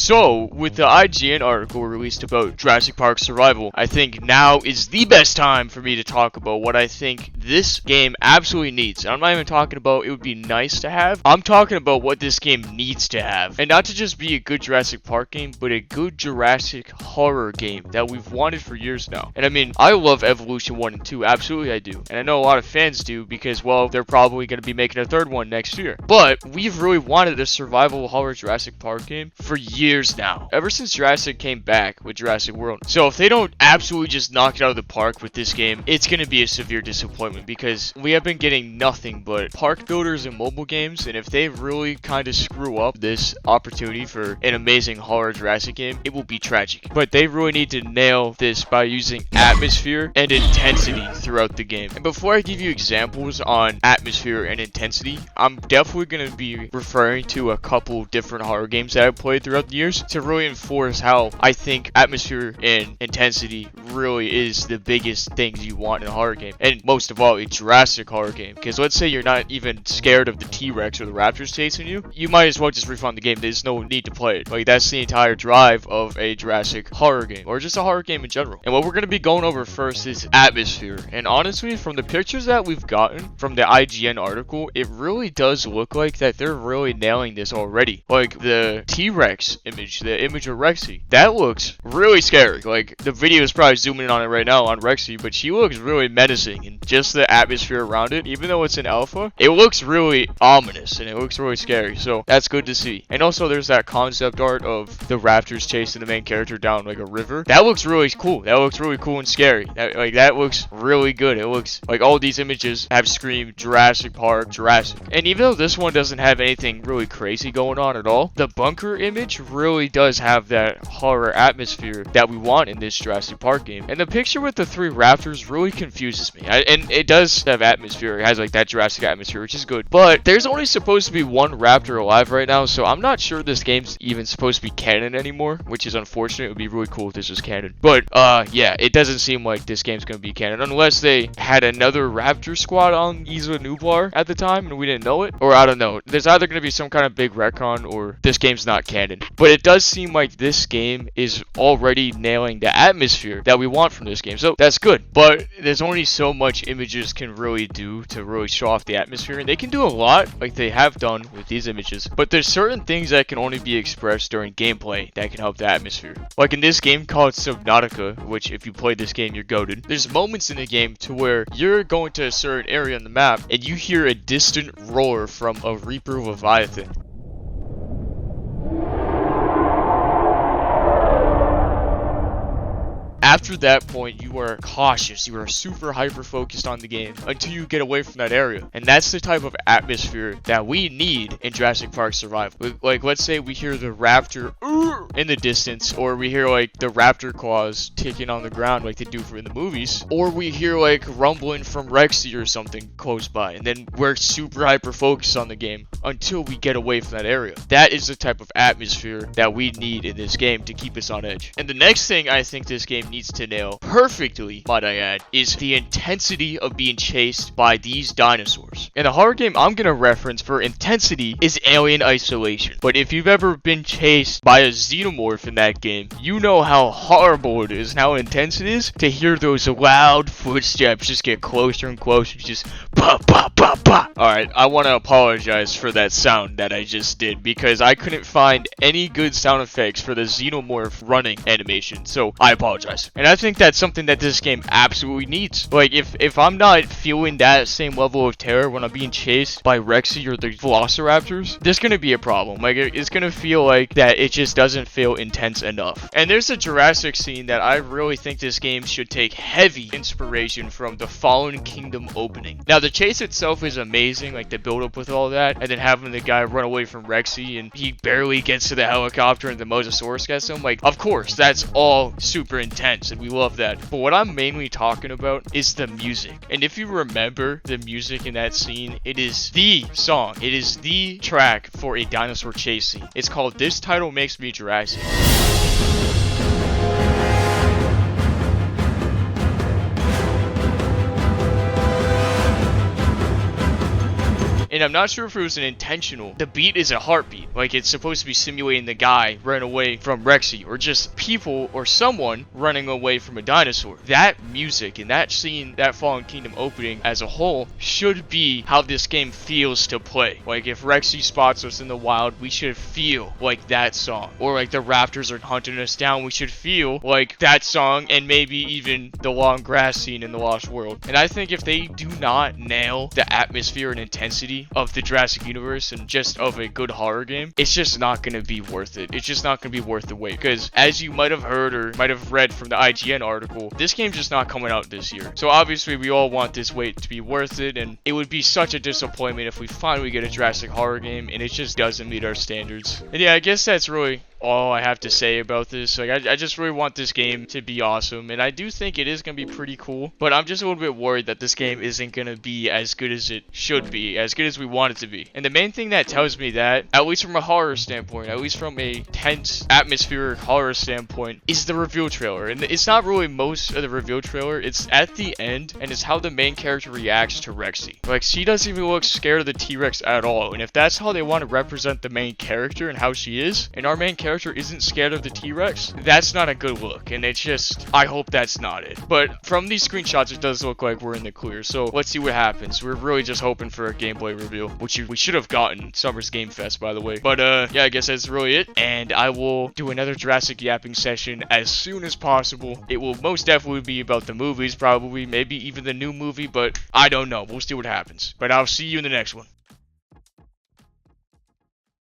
So, with the IGN article released about Jurassic Park Survival, I think now is the best time for me to talk about what I think this game absolutely needs. And I'm not even talking about it would be nice to have. I'm talking about what this game needs to have. And not to just be a good Jurassic Park game, but a good Jurassic horror game that we've wanted for years now. And I mean, I love Evolution 1 and 2, absolutely I do. And I know a lot of fans do because, well, they're probably going to be making a third one next year. But we've really wanted a survival horror Jurassic Park game for years now. Ever since Jurassic came back with Jurassic World. So if they don't absolutely just knock it out of the park with this game, it's going to be a severe disappointment because we have been getting nothing but park builders and mobile games. And if they really kind of screw up this opportunity for an amazing horror Jurassic game, it will be tragic. But they really need to nail this by using atmosphere and intensity throughout the game. And before I give you examples on atmosphere and intensity, I'm definitely going to be referring to a couple different horror games that I've played throughout the years to really enforce how I think atmosphere and intensity really is the biggest things you want in a horror game. And most of all, a Jurassic horror game. Because let's say you're not even scared of the T-Rex or the Raptors chasing you, you might as well just refund the game. There's no need to play it. Like, that's the entire drive of a Jurassic horror game, or just a horror game in general. And what we're going to be going over first is atmosphere. And honestly, from the pictures that we've gotten from the IGN article, it really does look like that they're really nailing this already. Like, the T-Rex image, the image of Rexy, that looks really scary. Like, the video is probably zooming in on it right now on Rexy, but she looks really menacing, and just the atmosphere around it, even though it's in alpha, it looks really ominous and it looks really scary. So that's good to see. And also there's that concept art of the raptors chasing the main character down like a river. That looks really cool. That looks really cool and scary. That looks really good. It looks like all these images have screamed Jurassic Park, Jurassic. And even though this one doesn't have anything really crazy going on at all, the bunker image really does have that horror atmosphere that we want in this Jurassic Park game. And the picture with the 3 raptors really confuses me. And it does have atmosphere. It has like that Jurassic atmosphere, which is good. But there's only supposed to be 1 raptor alive right now, so I'm not sure this game's even supposed to be canon anymore, which is unfortunate. It would be really cool if this was canon. But yeah, it doesn't seem like this game's gonna be canon unless they had another raptor squad on Isla Nublar at the time and we didn't know it. Or I don't know. There's either gonna be some kind of big retcon or this game's not canon. But it does seem like this game is already nailing the atmosphere that we want from this game. So that's good. But there's only so much images can really do to really show off the atmosphere. And they can do a lot like they have done with these images. But there's certain things that can only be expressed during gameplay that can help the atmosphere. Like in this game called Subnautica, which if you play this game, you're goated. There's moments in the game to where you're going to a certain area on the map and you hear a distant roar from a Reaper Leviathan. After that point, you are cautious. You are super hyper focused on the game until you get away from that area. And that's the type of atmosphere that we need in Jurassic Park Survival. Like, let's say we hear the raptor in the distance, or we hear like the raptor claws ticking on the ground like they do in the movies, or we hear like rumbling from Rexy or something close by, and then we're super hyper focused on the game until we get away from that area. That is the type of atmosphere that we need in this game to keep us on edge. And the next thing I think this game needs to nail perfectly, might I add, is the intensity of being chased by these dinosaurs. And the horror game I'm gonna reference for intensity is Alien Isolation. But if you've ever been chased by a xenomorph in that game, you know how horrible it is and how intense it is to hear those loud footsteps just get closer and closer, just pop, pop, pop, pop. Alright, I want to apologize for that sound that I just did because I couldn't find any good sound effects for the xenomorph running animation, so I apologize. And I think that's something that this game absolutely needs. Like, if I'm not feeling that same level of terror when I'm being chased by Rexy or the Velociraptors, there's gonna be a problem. Like, it's gonna feel like that it just doesn't feel intense enough. And there's a Jurassic scene that I really think this game should take heavy inspiration from the Fallen Kingdom opening. Now, the chase itself is amazing, like the build up with all that, and then having the guy run away from Rexy and he barely gets to the helicopter and the Mosasaurus gets him. Like, of course, that's all super intense and we love that. But what I'm mainly talking about is the music. And if you remember the music in that scene, it is the song. It is the track for a dinosaur chase scene. It's called This Title Makes Me Jurassic. And I'm not sure if it was an intentional. The beat is a heartbeat. Like, it's supposed to be simulating the guy running away from Rexy, or just people or someone running away from a dinosaur. That music and that scene, that Fallen Kingdom opening as a whole, should be how this game feels to play. Like, if Rexy spots us in the wild, we should feel like that song. Or like the raptors are hunting us down, we should feel like that song, and maybe even the long grass scene in The Lost World. And I think if they do not nail the atmosphere and intensity of the Jurassic universe and just of a good horror game, it's just not going to be worth it. It's just not going to be worth the wait. Because as you might have heard or might have read from the IGN article, this game's just not coming out this year. So obviously we all want this wait to be worth it, and it would be such a disappointment if we finally get a Jurassic horror game and it just doesn't meet our standards. And yeah, I guess that's really all I have to say about this. Like, I just really want this game to be awesome, and I do think it is going to be pretty cool, but I'm just a little bit worried that this game isn't going to be as good as it should be, as good as we want it to be. And the main thing that tells me that, at least from a horror standpoint, at least from a tense, atmospheric horror standpoint, is the reveal trailer. And it's not really most of the reveal trailer, it's at the end, and it's how the main character reacts to Rexy. Like, she doesn't even look scared of the T-Rex at all, and if that's how they want to represent the main character and how she is, and our main character isn't scared of the T-Rex, that's not a good look, and it's just, I hope that's not it. But from these screenshots, it does look like we're in the clear, so let's see what happens. We're really just hoping for a gameplay reveal, which we should have gotten Summer's Game Fest, by the way. But yeah, I guess that's really it, and I will do another Jurassic yapping session as soon as possible. It will most definitely be about the movies, probably, maybe even the new movie, but I don't know. We'll see what happens. But I'll see you in the next one.